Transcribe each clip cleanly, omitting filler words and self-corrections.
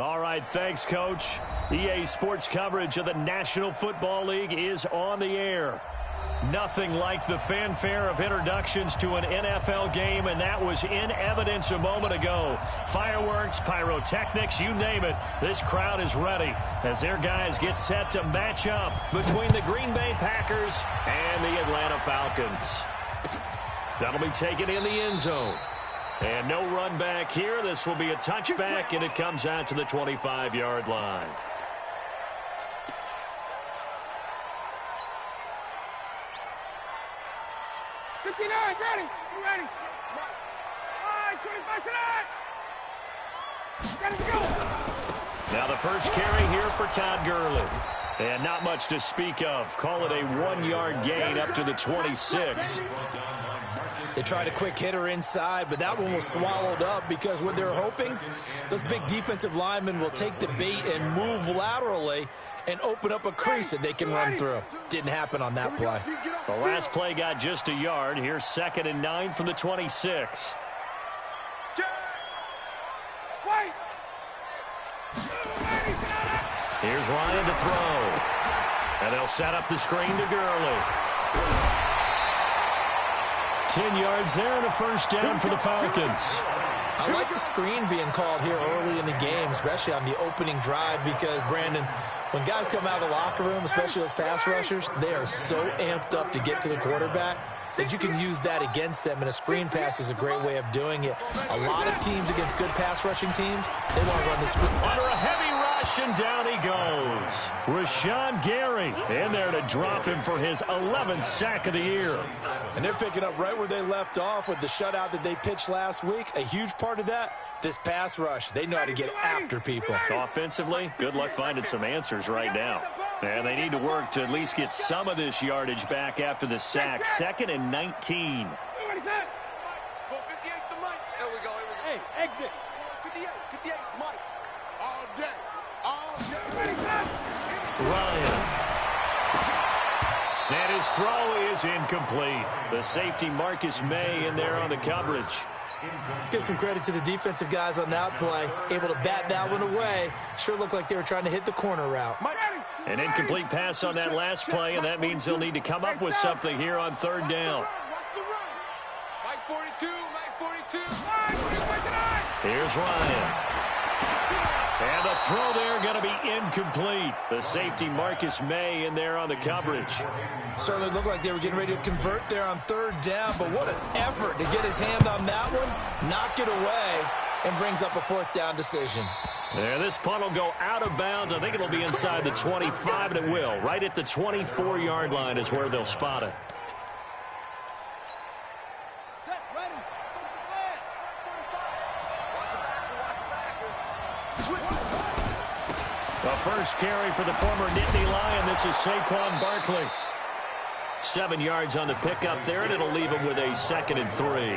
All right, thanks, Coach. EA Sports coverage of the National Football League is on the air. Nothing like the fanfare of introductions to an NFL game, and that was in evidence a moment ago. Fireworks, pyrotechnics, you name it. This crowd is ready as their guys get set to match up between the Green Bay Packers and the Atlanta Falcons. That'll be taken in the end zone. And no run back here. This will be a touchback, and it comes out to the 25-yard line. Ready? You ready? All right, 25 tonight. Ready to go. Now the first carry here for Todd Gurley. And not much to speak of. Call it a 1-yard gain up to the 26. They tried a quick hitter inside, but that one was swallowed up because what they're hoping, those big defensive linemen will take the bait and move laterally and open up a crease that they can run through. Didn't happen on that play. The last play got just a yard. Here's 2nd and 9 from the 26. Here's Ryan to throw. And they'll set up the screen to Gurley. 10 yards there and a first down for the Falcons. I like the screen being called here early in the game, especially on the opening drive, because, Brandon, when guys come out of the locker room, especially those pass rushers, they are so amped up to get to the quarterback that you can use that against them, and a screen pass is a great way of doing it. A lot of teams against good pass rushing teams, they want to run the screen. Under a heavy rush, and down he goes. Rashawn Gary in there to drop him for his 11th sack of the year. And they're picking up right where they left off with the shutout that they pitched last week. A huge part of that, this pass rush. They know how to get after people. Offensively, good luck finding some answers right now. And they need to work to at least get some of this yardage back after the sack. 2nd and 19. Hey, exit. 58, Mike. All day. Ryan. And his throw is incomplete. The safety Marcus May in there on the coverage. Let's give some credit to the defensive guys on that play. Able to bat that one away. Sure looked like they were trying to hit the corner route. An incomplete pass on that last play, and that means they'll need to come up with something here on 3rd down. Mike 42, Mike 42. Here's Ryan. And the throw there going to be incomplete. The safety Marcus May in there on the coverage. Certainly looked like they were getting ready to convert there on 3rd down, but what an effort to get his hand on that one, knock it away, and brings up a 4th down decision. There, this punt will go out of bounds. I think it'll be inside the 25, and it will. Right at the 24-yard line is where they'll spot it. The first carry for the former Nittany Lion. This is Saquon Barkley. 7 yards on the pickup there, and it'll leave him with a 2nd and 3.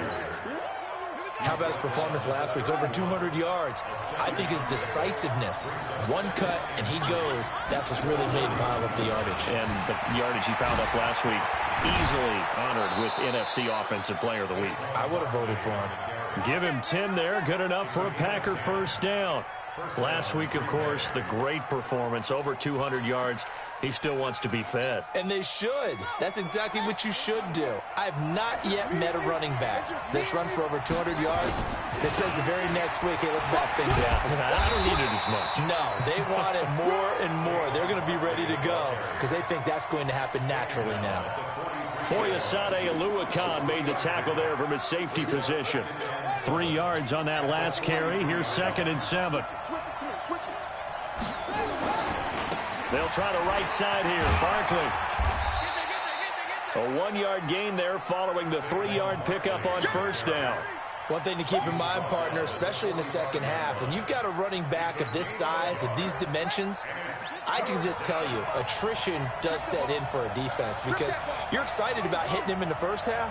How about his performance last week? Over 200 yards. I think his decisiveness, one cut and he goes, that's what's really made him pile up the yardage. And the yardage he piled up last week, easily honored with NFC Offensive Player of the Week. I would have voted for him. Give him 10 there, good enough for a Packer first down. Last week, of course, the great performance, over 200 yards. He still wants to be fed. And they should. That's exactly what you should do. I've not yet met a running back that's run for over 200 yards that says the very next week, hey, let's back things up. I don't need it as much. No, they want it more and more. They're going to be ready to go because they think that's going to happen naturally now. Foyesade Oluwakan made the tackle there from his safety position. 3 yards on that last carry. Here's 2nd and 7. They'll try the right side here. Barkley. A 1-yard gain there following the 3-yard pickup on first down. One thing to keep in mind, partner, especially in the second half, when you've got a running back of this size, of these dimensions, I can just tell you, attrition does set in for a defense because you're excited about hitting him in the first half.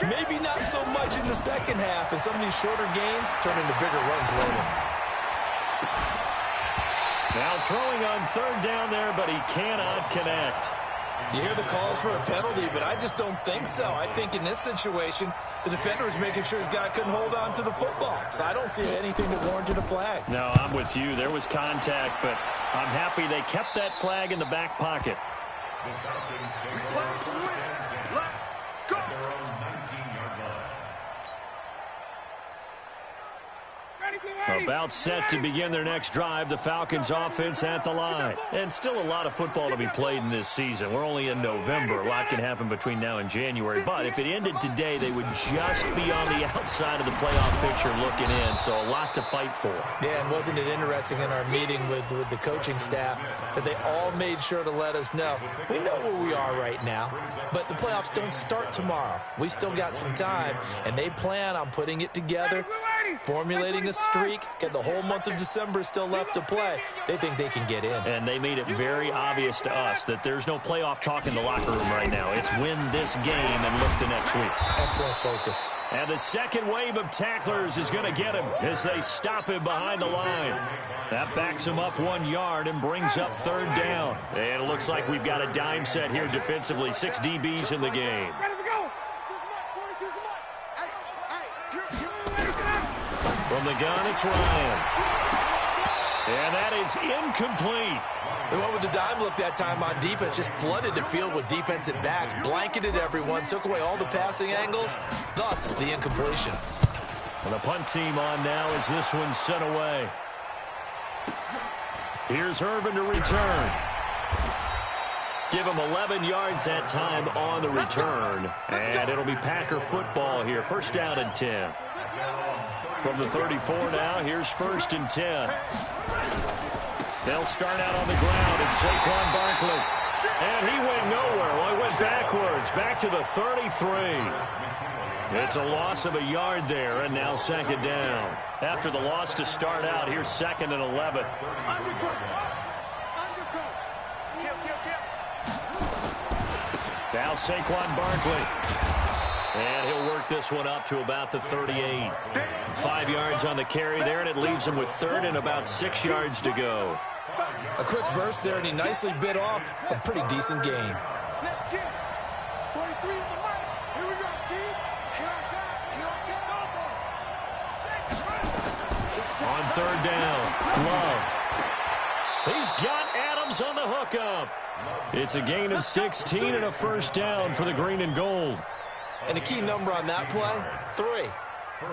Maybe not so much in the second half, and some of these shorter gains turn into bigger runs later. Now throwing on 3rd down there, but he cannot connect. You hear the calls for a penalty, but I just don't think so. I think in this situation, the defender was making sure his guy couldn't hold on to the football. So I don't see anything that warranted a flag. No, I'm with you. There was contact, but I'm happy they kept that flag in the back pocket. About set to begin their next drive, the Falcons offense at the line. And still a lot of football to be played in this season. We're only in November. A lot can happen between now and January. But if it ended today, they would just be on the outside of the playoff picture looking in. So a lot to fight for. Yeah, and wasn't it interesting in our meeting with the coaching staff that they all made sure to let us know, we know where we are right now, but the playoffs don't start tomorrow. We still got some time, and they plan on putting it together, formulating a streak, get the whole month of December still left to play. They think they can get in. And they made it very obvious to us that there's no playoff talk in the locker room right now. It's win this game and look to next week. Excellent focus. And the second wave of tacklers is going to get him as they stop him behind the line. That backs him up 1 yard and brings up third down. And it looks like we've got a dime set here defensively. 6 DBs in the game. From the gun, it's Ryan. And that is incomplete. They went with the dime look that time on defense, just flooded the field with defensive backs, blanketed everyone, took away all the passing angles, thus the incompletion. And the punt team on now as this one's sent away. Here's Hervin to return. Give him 11 yards that time on the return. And it'll be Packer football here. First down and 10. From the 34 now, here's first and 10. They'll start out on the ground. It's Saquon Barkley. And he went nowhere. Well, he went backwards, back to the 33. It's a loss of a yard there, and now second down. After the loss to start out, here's second and 11. Now Saquon Barkley. And he'll work this one up to about the 38. 5 yards on the carry there, and it leaves him with third and about 6 yards to go. A quick burst there, and he nicely bit off a pretty decent gain. On third down, Love. He's got Adams on the hookup. It's a gain of 16 and a first down for the green and gold. And a key number on that play, 3.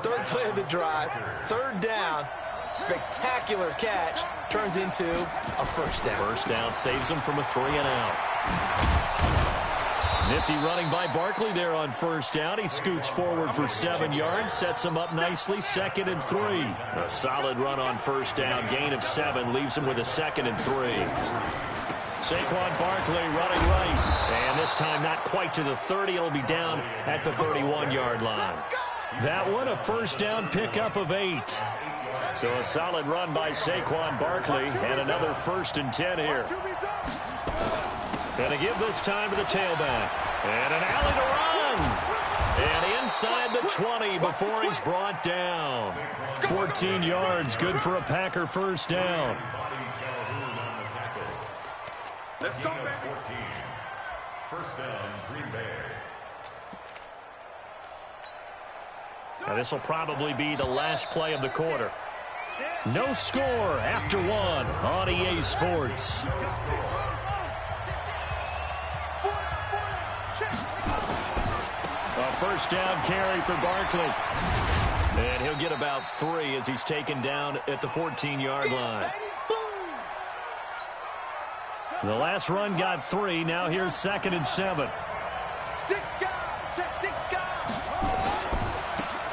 Third play of the drive, third down, spectacular catch, turns into a first down. First down saves him from a 3 and out. Nifty running by Barkley there on first down. He scoots forward for 7 yards, sets him up nicely, second and 3. A solid run on first down, gain of 7, leaves him with a second and 3. Saquon Barkley running right. And this time not quite to the 30. It'll be down at the 31-yard line. That one, a first down pickup of 8. So a solid run by Saquon Barkley and another first and 10 here. Going to give this time to the tailback. And an alley to run. And inside the 20 before he's brought down. 14 yards, good for a Packer first down. Let's go, baby. First down, Green Bay. Now this will probably be the last play of the quarter. No score after 1 on EA Sports. A first down carry for Barkley. And he'll get about 3 as he's taken down at the 14-yard line. The last run got 3. Now here's second and 7.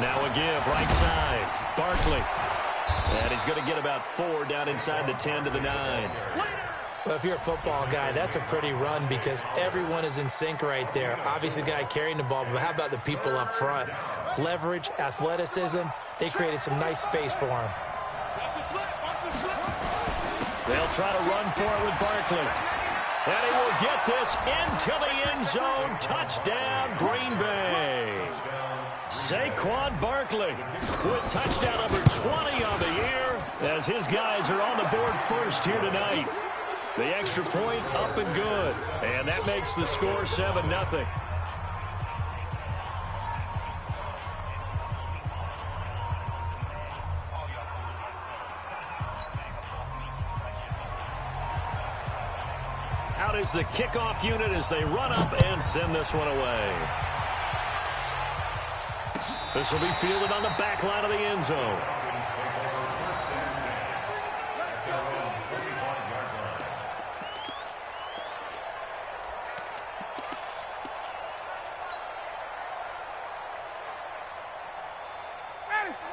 Now a give right side. Barkley. And he's going to get about 4 down inside the 10 to the 9. Well, if you're a football guy, that's a pretty run because everyone is in sync right there. Obviously, the guy carrying the ball, but how about the people up front? Leverage, athleticism, they created some nice space for him. They'll try to run for it with Barkley. And he will get this into the end zone. Touchdown, Green Bay. Saquon Barkley with touchdown number 20 on the year as his guys are on the board first here tonight. The extra point up and good. And that makes the score 7-0. Out is the kickoff unit as they run up and send this one away. This will be fielded on the back line of the end zone.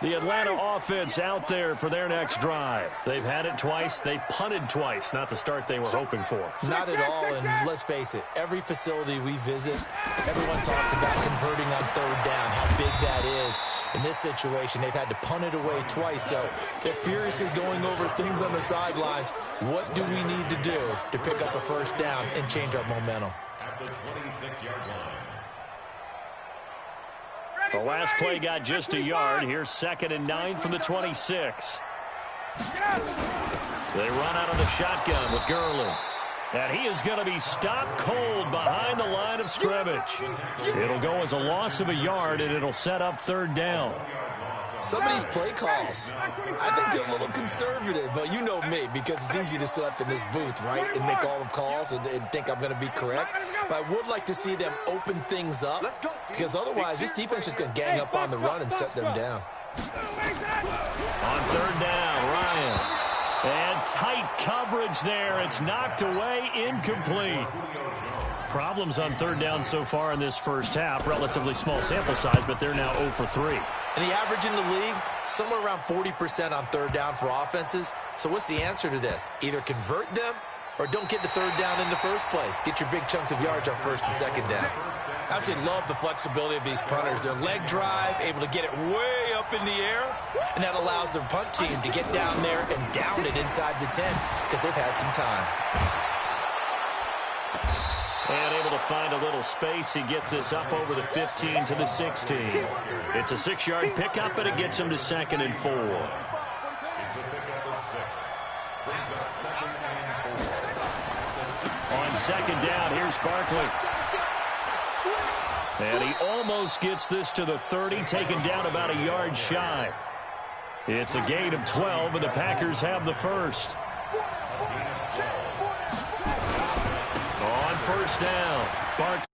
The Atlanta offense out there for their next drive. They've had it twice. They've punted twice. Not the start they were hoping for. Not at all, and let's face it, every facility we visit, everyone talks about converting on third down, how big that is. In this situation, they've had to punt it away twice, so they're furiously going over things on the sidelines. What do we need to do to pick up a first down and change our momentum? At the 26-yard line. The last play got just a yard. Here's 2nd and 9 from the 26. They run out of the shotgun with Gurley. And he is going to be stopped cold behind the line of scrimmage. It'll go as a loss of a yard, and it'll set up 3rd down. Some of these play calls, I think they're a little conservative, but you know me, because it's easy to sit up in this booth, right, and make all the calls and think I'm going to be correct. But I would like to see them open things up, because otherwise this defense is going to gang up on the run and shut them down. On 3rd down, Ryan. And tight coverage there. It's knocked away, incomplete. Problems on 3rd down so far in this first half. Relatively small sample size, but they're now 0 for 3. And the average in the league, somewhere around 40% on 3rd down for offenses. So what's the answer to this? Either convert them or don't get to 3rd down in the first place. Get your big chunks of yards on 1st and 2nd down. I actually love the flexibility of these punters. Their leg drive, able to get it way up in the air, and that allows their punt team to get down there and down it inside the 10 because they've had some time. And able to find a little space. He gets this up over the 15 to the 16. It's a 6-yard pickup, and it gets him to 2nd and 4. It's a pickup of 6. Brings up 2nd and 4. On 2nd down, here's Barkley. And he almost gets this to the 30, taken down about a yard shy. It's a gain of 12, and the Packers have the first. On 1st down, Barkley.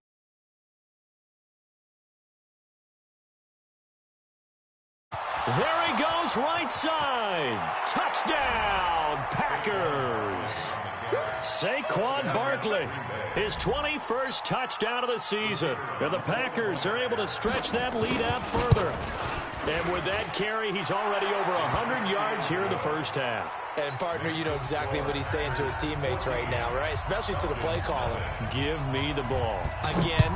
There he goes, right side. Touchdown, Packers. Saquon Barkley, his 21st touchdown of the season. And the Packers are able to stretch that lead out further. And with that carry, he's already over 100 yards here in the first half. And, partner, you know exactly what he's saying to his teammates right now, right? Especially to the play caller. Give me the ball. Again,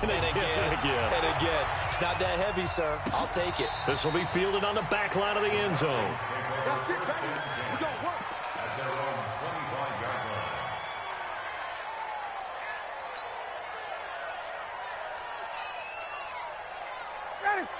and again, and again. and again. It's not that heavy, sir. I'll take it. This will be fielded on the back line of the end zone.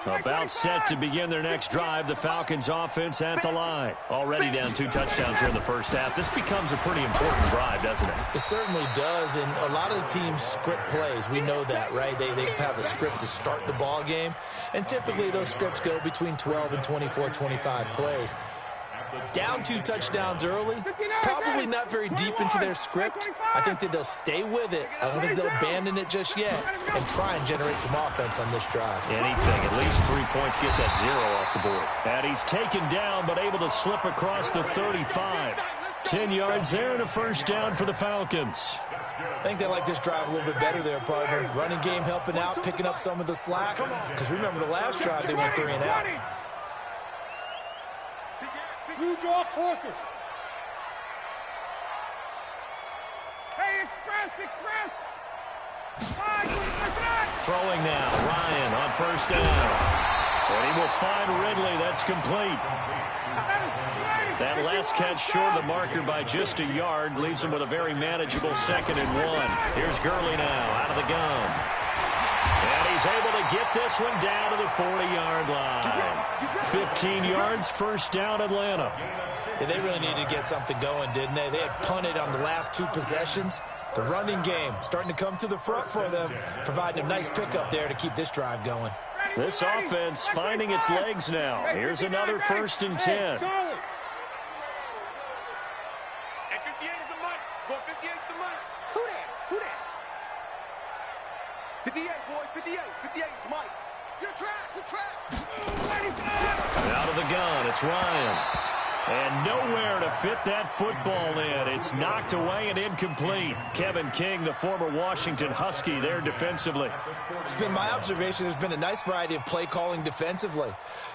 About set to begin their next drive, the Falcons offense at the line. Already down 2 touchdowns here in the first half. This becomes a pretty important drive, doesn't it? It certainly does, and a lot of the teams script plays. We know that, right? They have a script to start the ball game, and typically those scripts go between 12 and 24, 25 plays. Down 2 touchdowns early, probably not very deep into their script. I think that they'll stay with it. I don't think they'll abandon it just yet and try and generate some offense on this drive. Anything, at least 3 points, get that 0 off the board. And he's taken down, but able to slip across the 35. 10 yards there and a first down for the Falcons. I think they like this drive a little bit better there, partner. Running game helping out, picking up some of the slack. Because remember the last drive, they went 3 and out. You draw focus. Hey, express. Throwing now, Ryan on 1st down. And he will find Ridley. That's complete. That last catch short of the marker by just a yard leaves him with a very manageable 2nd and 1. Here's Gurley now out of the gun. And he's able to get get this one down to the 40-yard line. 15 yards, first down, Atlanta. Yeah, they really needed to get something going, didn't they? They had punted on the last 2 possessions. The running game starting to come to the front for them, providing a nice pickup there to keep this drive going. This offense finding its legs now. Here's another 1st and 10. Who that? 58, boys, 58. 58, it's Mike. You're trapped. Out of the gun, it's Ryan. And nowhere to fit that football in. It's knocked away and incomplete. Kevin King, the former Washington Husky, there defensively. It's been my observation there's been a nice variety of play calling defensively.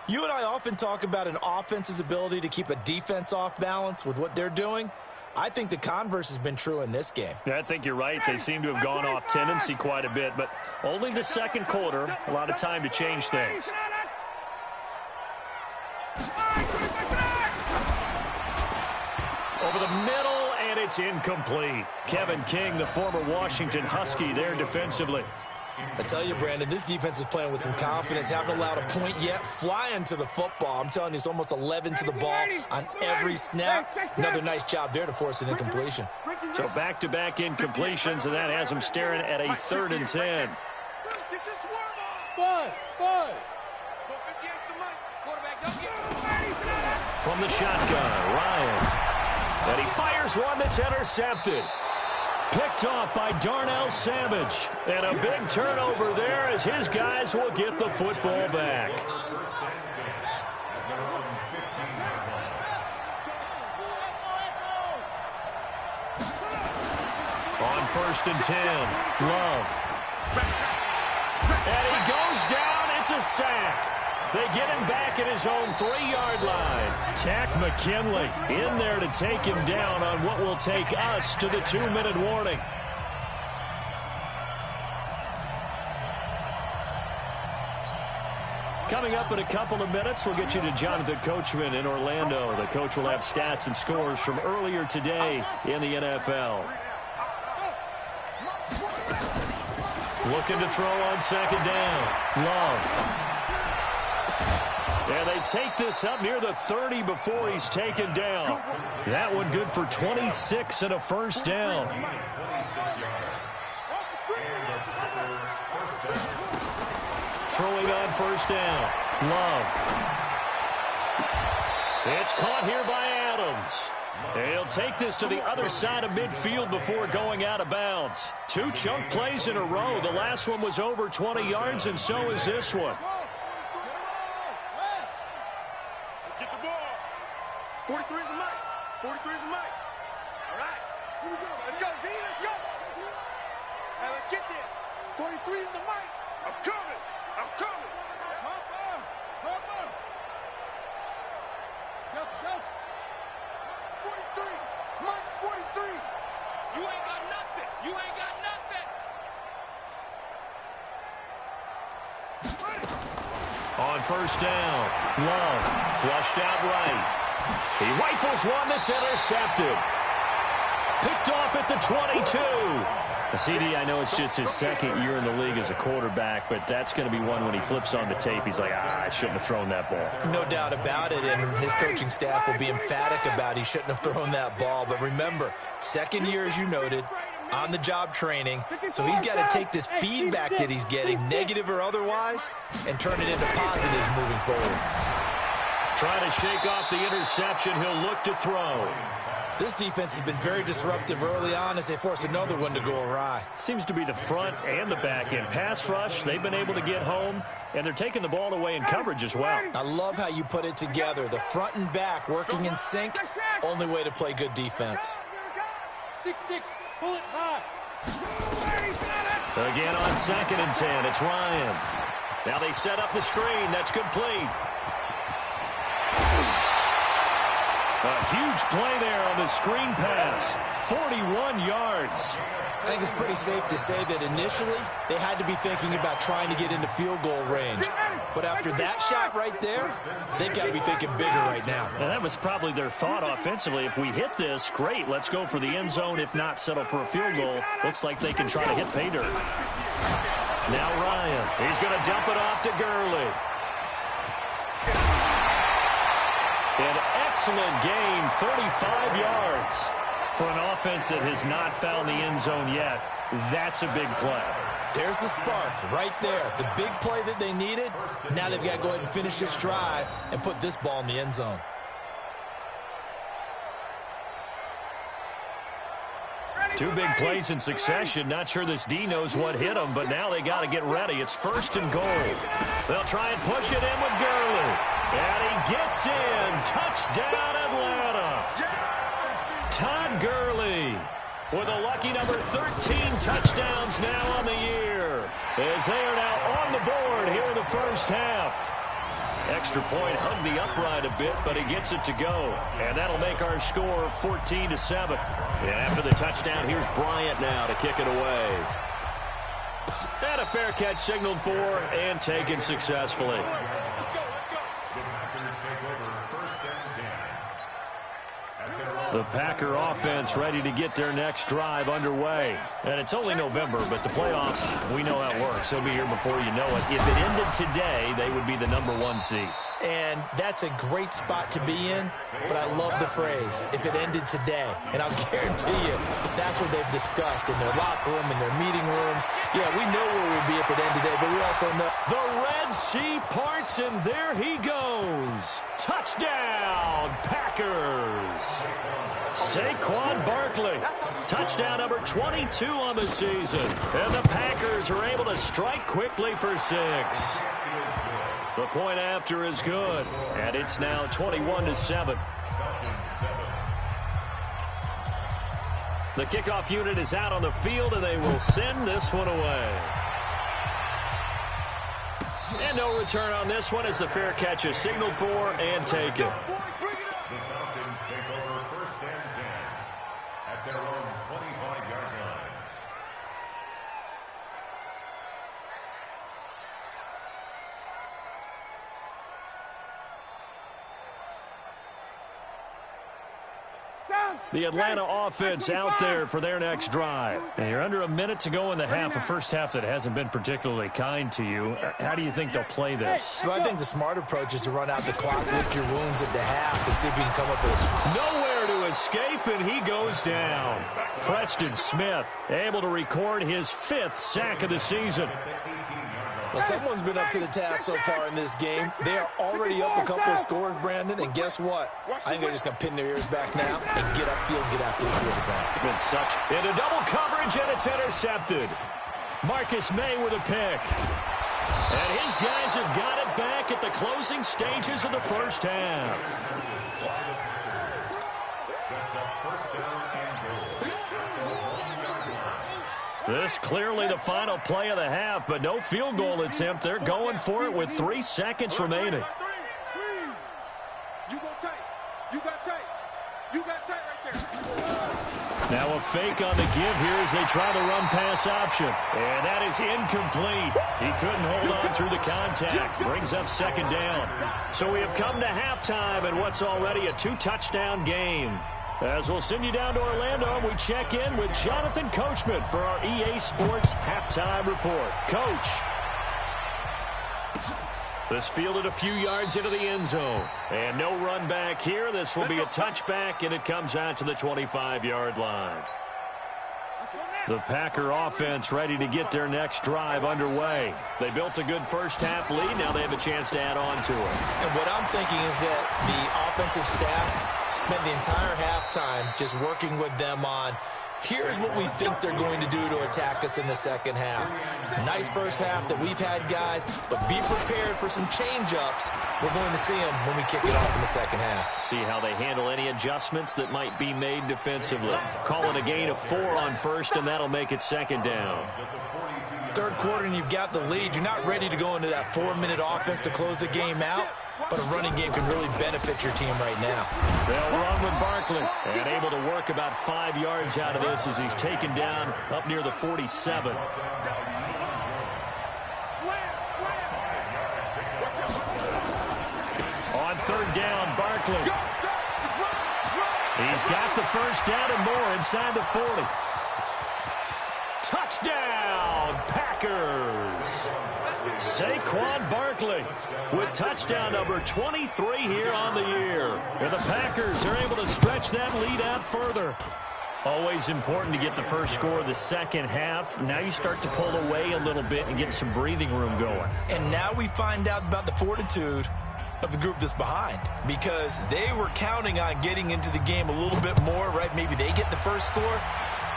You and I often talk about an offense's ability to keep a defense off balance with what they're doing. I think the converse has been true in this game. I think you're right. They seem to have gone off tendency quite a bit, but only the second quarter. A lot of time to change things. Over the middle, and it's incomplete. Kevin King, the former Washington Husky, there defensively. I tell you, Brandon, this defense is playing with some confidence. Haven't allowed a point yet. Flying to the football. I'm telling you, it's almost 11 to the ball on every snap. Another nice job there to force an incompletion. So back-to-back incompletions, and that has them staring at a 3rd and 10. From the shotgun, Ryan. And he fires one that's intercepted. Picked off by Darnell Savage. And a big turnover there as his guys will get the football back. On 1st and 10, Love. And he goes down. It's a sack. They get him back at his own 3-yard line. Tack McKinley in there to take him down on what will take us to the 2-minute warning. Coming up in a couple of minutes, we'll get you to Jonathan Coachman in Orlando. The coach will have stats and scores from earlier today in the NFL. Looking to throw on 2nd down. Love. And they take this up near the 30 before he's taken down. That one good for 26 and a 1st down. Throwing on 1st down. Love. It's caught here by Adams. He'll take this to the other side of midfield before going out of bounds. 2 chunk plays in a row. The last one was over 20 yards, and so is this one. 43 is the mic. 43 is the mic. All right. Here we go. Let's go, D. Let's go. All right, let's get there. 43 is the mic. I'm coming. I'm coming. Hop on. Hop on. Go. 43. Mike's 43. You ain't got nothing. You ain't got nothing. On 1st down, Love flushed out right. He rifles one that's intercepted. Picked off at the 22. CD, I know it's just his 2nd year in the league as a quarterback, but that's going to be one when he flips on the tape. He's like, I shouldn't have thrown that ball. No doubt about it, and his coaching staff will be emphatic about he shouldn't have thrown that ball. But remember, 2nd year, as you noted, on-the-job training, so he's got to take this feedback that he's getting, negative or otherwise, and turn it into positives moving forward. Trying to shake off the interception, he'll look to throw. This defense has been very disruptive early on as they force another one to go awry. Seems to be the front and the back end. Pass rush, they've been able to get home, and they're taking the ball away in coverage as well. I love how you put it together. The front and back working in sync, only way to play good defense. 6-6, pull it high. Again on 2nd and 10, it's Ryan. Now they set up the screen, that's complete. A huge play there on the screen pass. 41 yards. I think it's pretty safe to say that initially they had to be thinking about trying to get into field goal range. But after that shot right there, they've got to be thinking bigger right now. And that was probably their thought offensively. If we hit this, great, let's go for the end zone. If not, settle for a field goal. Looks like they can try to hit pay dirt. Now Ryan. He's going to dump it off to Gurley. An excellent gain, 35 yards. For an offense that has not found the end zone yet, that's a big play. There's the spark right there. The big play that they needed. Now they've got to go ahead and finish this drive and put this ball in the end zone. Two big plays in succession. Not sure this D knows what hit him, but now they got to get ready. It's 1st and goal. They'll try and push it in with Gurley. And he gets in. Touchdown, Atlanta. Todd Gurley with a lucky number 13 touchdowns now on the year, as they are now on the board here in the first half. Extra point hugged the upright a bit, but he gets it to go. And that'll make our score 14-7. And after the touchdown, here's Bryant now to kick it away. And a fair catch signaled for and taken successfully. The Packer offense ready to get their next drive underway. And it's only November, but the playoffs, we know how it works. They'll be here before you know it. If it ended today, they would be the #1 seed. And that's a great spot to be in, but I love the phrase, if it ended today. And I'll guarantee you, that's what they've discussed in their locker room, in their meeting rooms. Yeah, we know where we'd be if it ended today, but we also know. The Red Sea parts, and there he goes. Touchdown, Packers. Saquon Barkley, touchdown number 22 on the season. And the Packers are able to strike quickly for 6. The point after is good, and it's now 21-7. The kickoff unit is out on the field, and they will send this one away. And no return on this one as the fair catch is signaled for and taken. The Falcons take over 1st and 10 at their own 25-yard line. The Atlanta offense out there for their next drive. And you're under a minute to go in the half, a first half that hasn't been particularly kind to you. How do you think they'll play this? Well, I think the smart approach is to run out the clock, lick your wounds at the half, and see if you can come up with a... Nowhere to escape, and he goes down. Preston Smith able to record his 5th sack of the season. Well, someone's been up to the task so far in this game. They are already up a couple of scores, Brandon, and guess what? I think they're just going to pin their ears back now and get upfield and get after the quarterback. Been such into double coverage, and it's intercepted. Marcus May with a pick. And his guys have got it back at the closing stages of the first half. Sets up 1st down and goal. This clearly the final play of the half, but no field goal attempt. They're going for it with 3 seconds remaining. You got tight. You got tight. You got tight right there. Now a fake on the give here as they try the run-pass option. And that is incomplete. He couldn't hold on through the contact. Brings up 2nd down. So we have come to halftime in what's already a 2-touchdown game. As we'll send you down to Orlando, and we check in with Jonathan Coachman for our EA Sports Halftime Report. Coach. This fielded a few yards into the end zone. And no run back here. This will be a touchback, and it comes out to the 25-yard line. The Packer offense ready to get their next drive underway. They built a good first half lead. Now they have a chance to add on to it. And what I'm thinking is that the offensive staff spent the entire halftime just working with them on, here's what we think they're going to do to attack us in the second half. Nice first half that we've had, guys, but be prepared for some change-ups. We're going to see them when we kick it off in the second half. See how they handle any adjustments that might be made defensively. Call it a gain of 4 on first, and that'll make it 2nd down. Third quarter, and you've got the lead. You're not ready to go into that 4-minute offense to close the game out, but a running game can really benefit your team right now. They'll run with Barkley, and able to work about 5 yards out of this as he's taken down up near the 47. On 3rd down, Barkley. He's got the first down and more inside the 40. Touchdown, Packers. Saquon Barkley with touchdown number 23 here on the year. And the Packers are able to stretch that lead out further. Always important to get the first score of the second half. Now you start to pull away a little bit and get some breathing room going. And now we find out about the fortitude of the group that's behind, because they were counting on getting into the game a little bit more, right? Maybe they get the first score.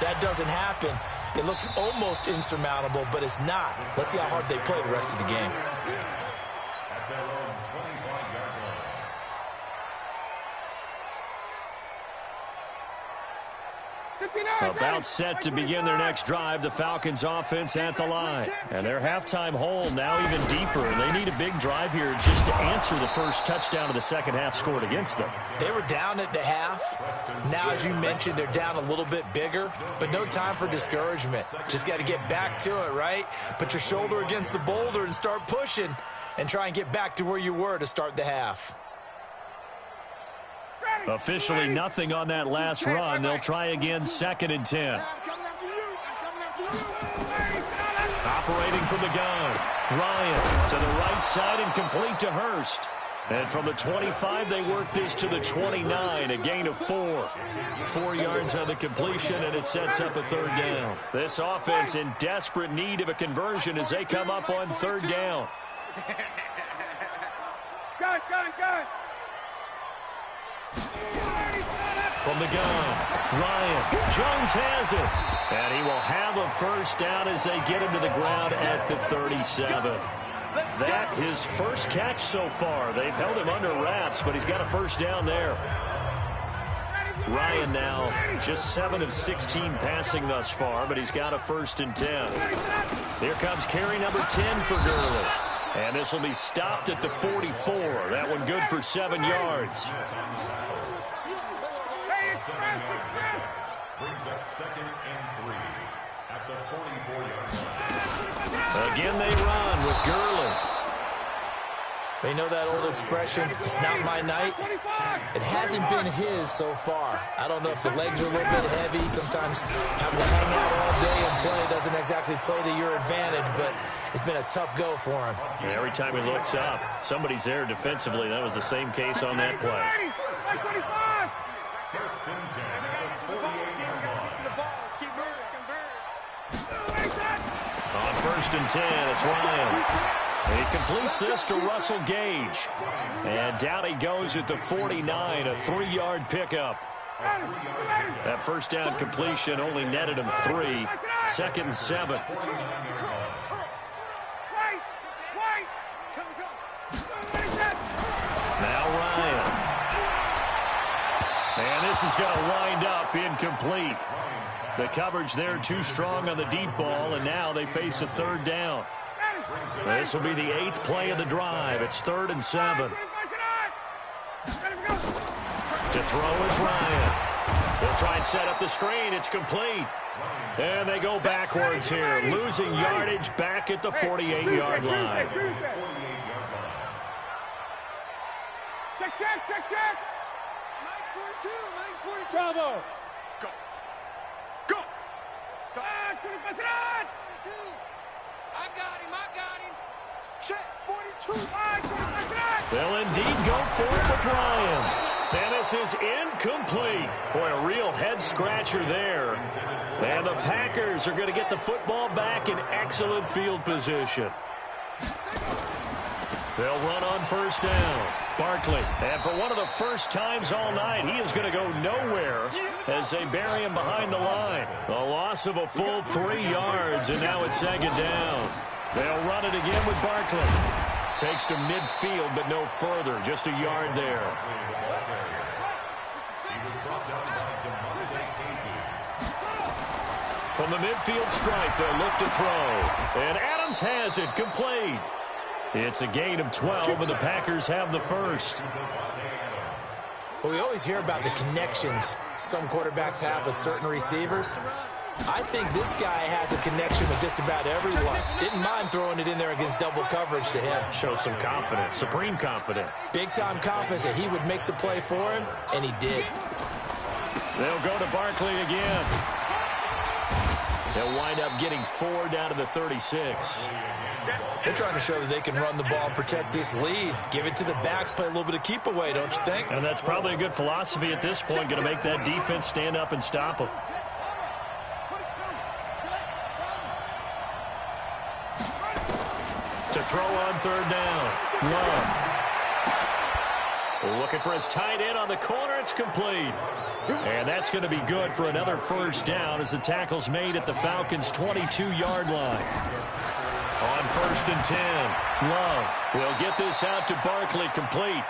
That doesn't happen. It looks almost insurmountable, but it's not. Let's see how hard they play the rest of the game. About set to begin their next drive, the Falcons offense at the line. And their halftime hole now even deeper. And they need a big drive here just to answer the first touchdown of the second half scored against them. They were down at the half. Now, as you mentioned, they're down a little bit bigger, but no time for discouragement. Just got to get back to it, right? Put your shoulder against the boulder and start pushing and try and get back to where you were to start the half. Officially nothing on that last run. They'll try again, 2nd and 10. Operating from the gun. Ryan to the right side and complete to Hurst. And from the 25, they work this to the 29, a gain of 4. 4 yards on the completion, and it sets up a 3rd down. This offense in desperate need of a conversion as they come up on 3rd down. Gun. From the gun, Ryan. Jones has it. And he will have a first down as they get him to the ground at the 37. That his first catch so far. They've held him under wraps, but he's got a first down there. Ryan now just 7 of 16 passing thus far, but he's got a 1st and 10. Here comes carry number 10 for Gurley. And this will be stopped at the 44. That one good for 7 yards. Brings up 2nd and 3 at the 44-yard line. Again they run with Gurley. They know that old expression, it's not my night. It hasn't been his so far. I don't know if the legs are a little bit heavy. Sometimes having to hang out all day and play doesn't exactly play to your advantage, but it's been a tough go for him. And every time he looks up, somebody's there defensively. That was the same case on that play. 1st and 10 at the 48-yard line. On 1st and 10, it's Ryan. He completes this to Russell Gage. And down he goes at the 49, a 3-yard pickup. That first down completion only netted him 3. 2nd and 7. Now Ryan. And this is going to wind up incomplete. The coverage there too strong on the deep ball, and now they face a 3rd down. This will be the 8th play of the drive. It's 3rd and 7. To throw is Ryan. They'll try and set up the screen. It's complete. And they go backwards here, losing yardage back at the 48-yard line. Check. Mike's 42. Bravo. Go. Stop. I got him. Check, 42. They'll indeed go for it with Ryan. And this is incomplete. Boy, a real head-scratcher there. And the Packers are going to get the football back in excellent field position. They'll run on 1st down. Barkley, and for one of the first times all night, he is going to go nowhere as they bury him behind the line. A loss of a full 3 yards, and now it's 2nd down. They'll run it again with Barkley. Takes to midfield, but no further. Just a yard there. From the midfield stripe, they'll look to throw. And Adams has it, complete. It's a gain of 12, and the Packers have the first. Well, we always hear about the connections some quarterbacks have with certain receivers. I think this guy has a connection with just about everyone. Didn't mind throwing it in there against double coverage to him. Shows some confidence, supreme confidence. Big-time confidence that he would make the play for him, and he did. They'll go to Barkley again. They'll wind up getting 4 down to the 36. They're trying to show that they can run the ball and protect this lead. Give it to the backs, play a little bit of keep away, don't you think? And that's probably a good philosophy at this point, going to make that defense stand up and stop them. To throw on 3rd down. Love. Looking for his tight end on the corner. It's complete. And that's going to be good for another 1st down as the tackle's made at the Falcons' 22-yard line. On 1st and 10, Love will get this out to Barkley, complete.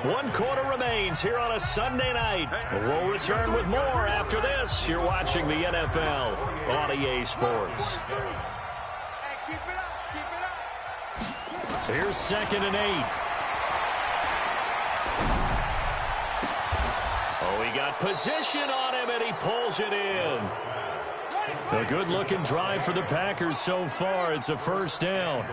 1 quarter remains here on a Sunday night. We'll return with more after this. You're watching the NFL on EA Sports. Here's 2nd and 8. Oh, he got position on him, and he pulls it in. A good-looking drive for the Packers so far. It's a 1st down.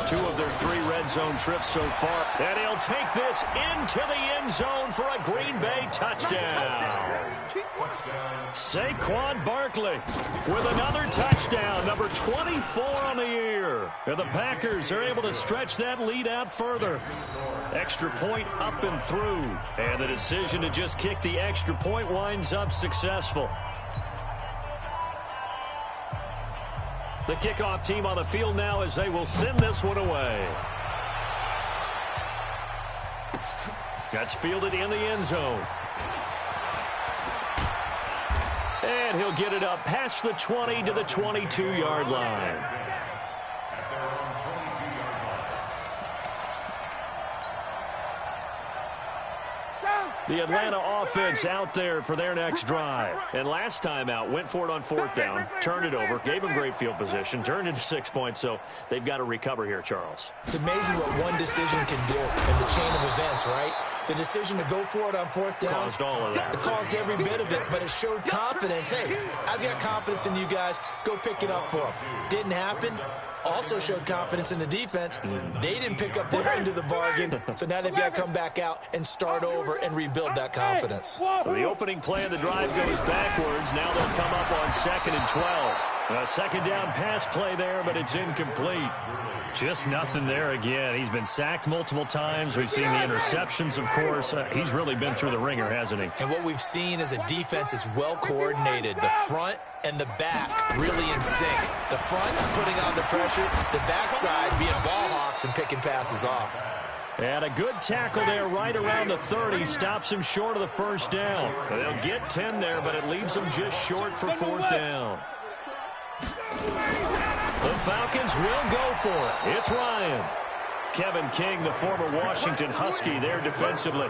2 of their 3 red zone trips so far. And he'll take this into the end zone for a Green Bay touchdown. Saquon Barkley with another touchdown, number 24 on the year. And the Packers are able to stretch that lead out further. Extra point up and through. And the decision to just kick the extra point winds up successful. The kickoff team on the field now as they will send this one away. That's fielded in the end zone. And he'll get it up past the 20 to the 22-yard line. The Atlanta offense out there for their next drive. And last time out, went for it on 4th down, turned it over, gave them great field position, turned into 6 points, so they've got to recover here, Charles. It's amazing what one decision can do in the chain of events, right? The decision to go for it on 4th down. Caused all of that. It caused every bit of it, but it showed confidence. Hey, I've got confidence in you guys. Go pick it up for them. Didn't happen. Also showed confidence in the defense. They didn't pick up their end of the bargain, so now they've got to come back out and start over and rebuild that confidence. So the opening play of the drive goes backwards. Now they'll come up on 2nd and 12. A 2nd down pass play there, but it's incomplete. Just nothing there again. He's been sacked multiple times. We've seen the interceptions, of course. He's really been through the ringer, hasn't he? And what we've seen is a defense that's well coordinated. The front and the back really in sync. The front putting on the pressure, the backside being ball hawks and picking passes off. And a good tackle there right around the 30. Stops him short of the 1st down. They'll get 10 there, but it leaves them just short for 4th down. The Falcons will go for it. It's Ryan. Kevin King, the former Washington Husky, there defensively.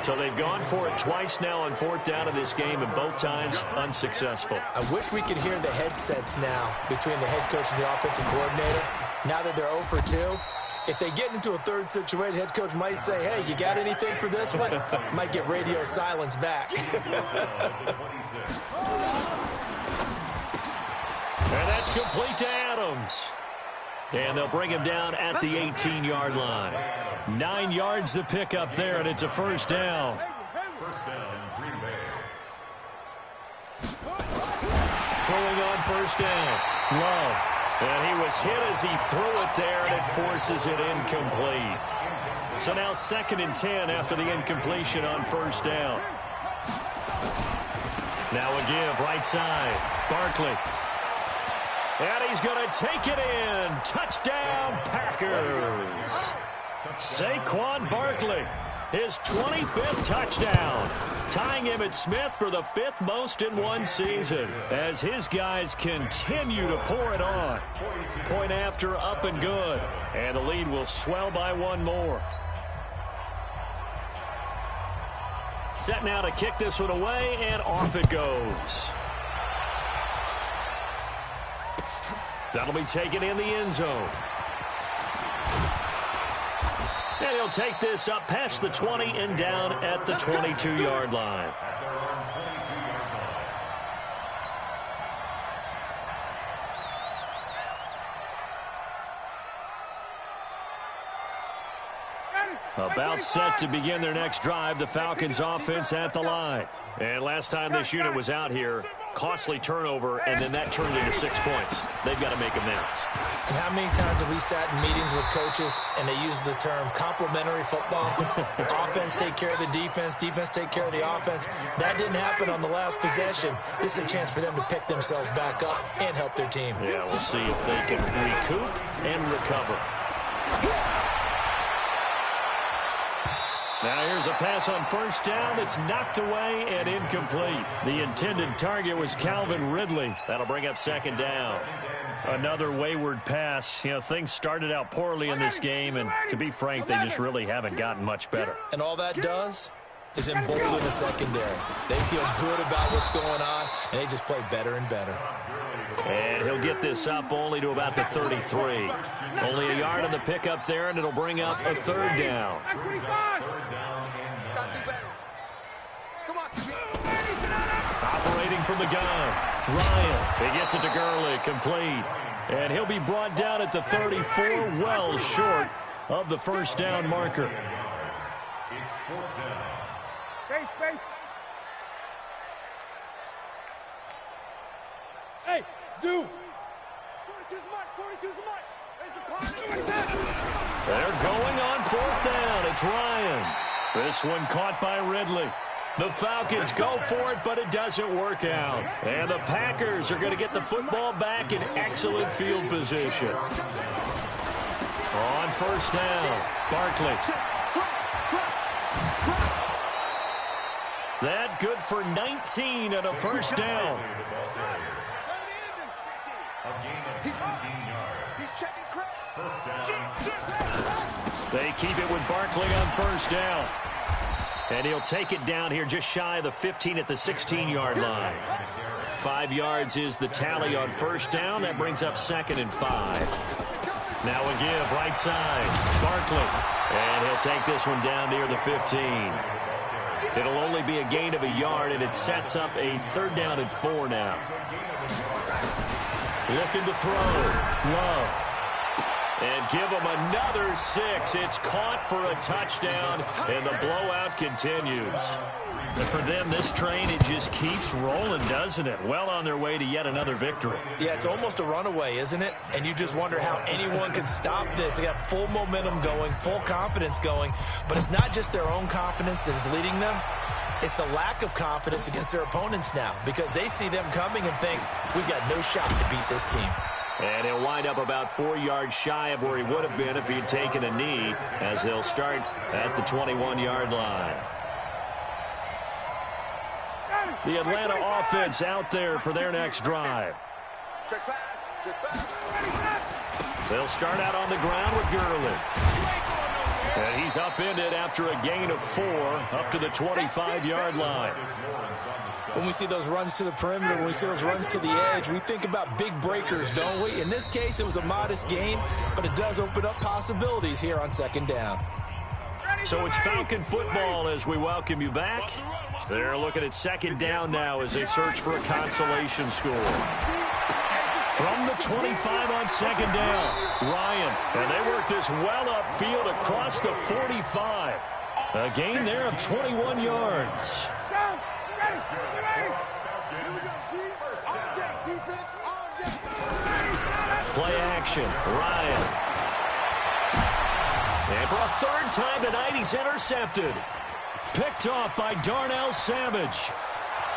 So they've gone for it twice now on 4th down in this game, and both times unsuccessful. I wish we could hear the headsets now between the head coach and the offensive coordinator. Now that they're 0 for 2, if they get into a 3rd situation, head coach might say, hey, you got anything for this one? Might get radio silence back. And that's complete to Adams. And they'll bring him down at the 18-yard line. 9 yards to pick up there, and it's a 1st down. 1st down, Green Bay. Throwing on 1st down. Love. And he was hit as he threw it there, and it forces it incomplete. So now 2nd and 10 after the incompletion on 1st down. Now a give, right side. Barkley. And he's going to take it in. Touchdown, Packers. Saquon Barkley, his 25th touchdown, tying Emmitt Smith for the 5th most in one season as his guys continue to pour it on. Point after, up and good. And the lead will swell by 1 more. Set now to kick this one away, and off it goes. That'll be taken in the end zone. And he'll take this up past the 20 and down at the 22-yard line. About set to begin their next drive, the Falcons offense at the line. And last time this unit was out here, costly turnover, and then that turned into 6 points. They've got to make amends. And how many times have we sat in meetings with coaches and they use the term complementary football? Offense take care of the defense, defense take care of the offense. That didn't happen on the last possession. This is a chance for them to pick themselves back up and help their team. Yeah, we'll see if they can recoup and recover. Now here's a pass on first down. It's knocked away and incomplete. The intended target was Calvin Ridley. That'll bring up second down. Another wayward pass. You know, things started out poorly in this game, and to be frank, they just really haven't gotten much better. And all that does is embolden the secondary. They feel good about what's going on, and they just play better and better. And he'll get this up only to about the 33. Only a yard on the pickup there, and it'll bring up a third down. Operating from the gun, Ryan. He gets it to Gurley, complete. And he'll be brought down at the 34, well short of the first down marker. It's fourth down. Space. Hey, Zoo. 42's the mark. 42's the mark. There's a party. They're going on fourth down. It's Ryan. This one caught by Ridley. The Falcons go for it, but it doesn't work out. And the Packers are going to get the football back in excellent field position. On first down, Barkley. That good for 19 and a first down. A gain of 17 yards. He's checking crap. First down. They keep it with Barkley on first down. And he'll take it down here just shy of the 15 at the 16-yard line. 5 yards is the tally on first down. That brings up 2nd and 5. Now a give, right side, Barkley. And he'll take this one down near the 15. It'll only be a gain of a yard, and it sets up a 3rd down and 4 now. Looking to throw, Love. And give them another 6. It's caught for a touchdown, and the blowout continues. And for them, this train, it just keeps rolling, doesn't it? Well on their way to yet another victory. Yeah, it's almost a runaway, isn't it? And you just wonder how anyone can stop this. They got full momentum going, full confidence going. But it's not just their own confidence that is leading them. It's the lack of confidence against their opponents now, because they see them coming and think, we've got no shot to beat this team. And he'll wind up about 4 yards shy of where he would have been if he'd taken a knee, as they'll start at the 21-yard line. The Atlanta offense out there for their next drive. Check pass. They'll start out on the ground with Gurley. And he's upended after a gain of 4 up to the 25-yard line. When we see those runs to the perimeter, when we see those runs to the edge, we think about big breakers, don't we? In this case, it was a modest gain, but it does open up possibilities here on 2nd down. So it's Falcon football as we welcome you back. They're looking at 2nd down now as they search for a consolation score. From the 25 on 2nd down, Ryan. And they work this well upfield across the 45. A gain there of 21 yards. Play action, Ryan. And for a 3rd time tonight, he's intercepted. Picked off by Darnell Savage.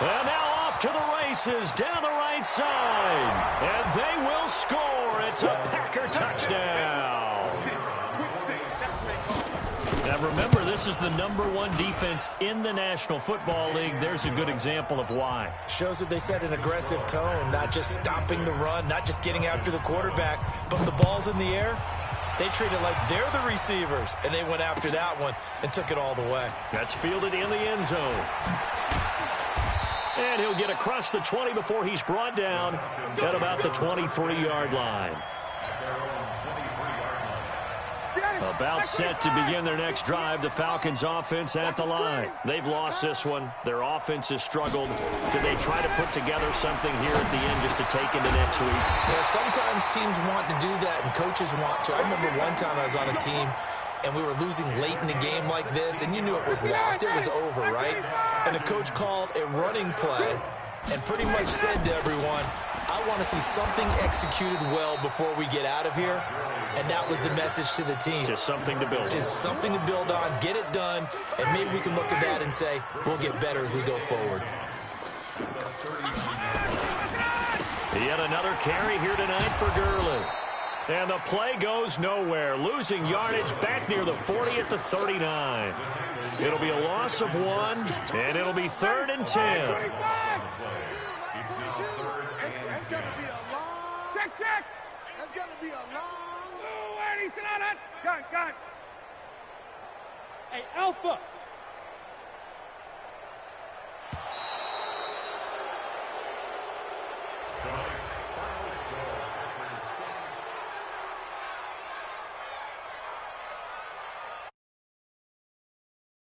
And now off to the races down the right side. And they will score. It's a Packer touchdown. Now remember, this is the #1 defense in the National Football League. There's a good example of why. Shows that they set an aggressive tone, not just stopping the run, not just getting after the quarterback, but the ball's in the air. They treat it like they're the receivers, and they went after that one and took it all the way. That's fielded in the end zone. And he'll get across the 20 before he's brought down at about the 23-yard line. About set to begin their next drive, the Falcons offense at the line. They've lost this one. Their offense has struggled. Do they try to put together something here at the end just to take into next week? Yeah, sometimes teams want to do that and coaches want to. I remember one time I was on a team and we were losing late in the game like this, and you knew it was lost, it was over, right? And the coach called a running play and pretty much said to everyone, I want to see something executed well before we get out of here. And that was the message to the team. Just something to build on. Just something to build on, get it done, and maybe we can look at that and say, we'll get better as we go forward. Yet another carry here tonight for Gurley. And the play goes nowhere. Losing yardage back near the 40 at the 39. It'll be a loss of 1, and it'll be 3rd and 10. That's going to be a long... Check! That's going to be a long... Oh, where did he sit on that? Gun. Hey, Alpha,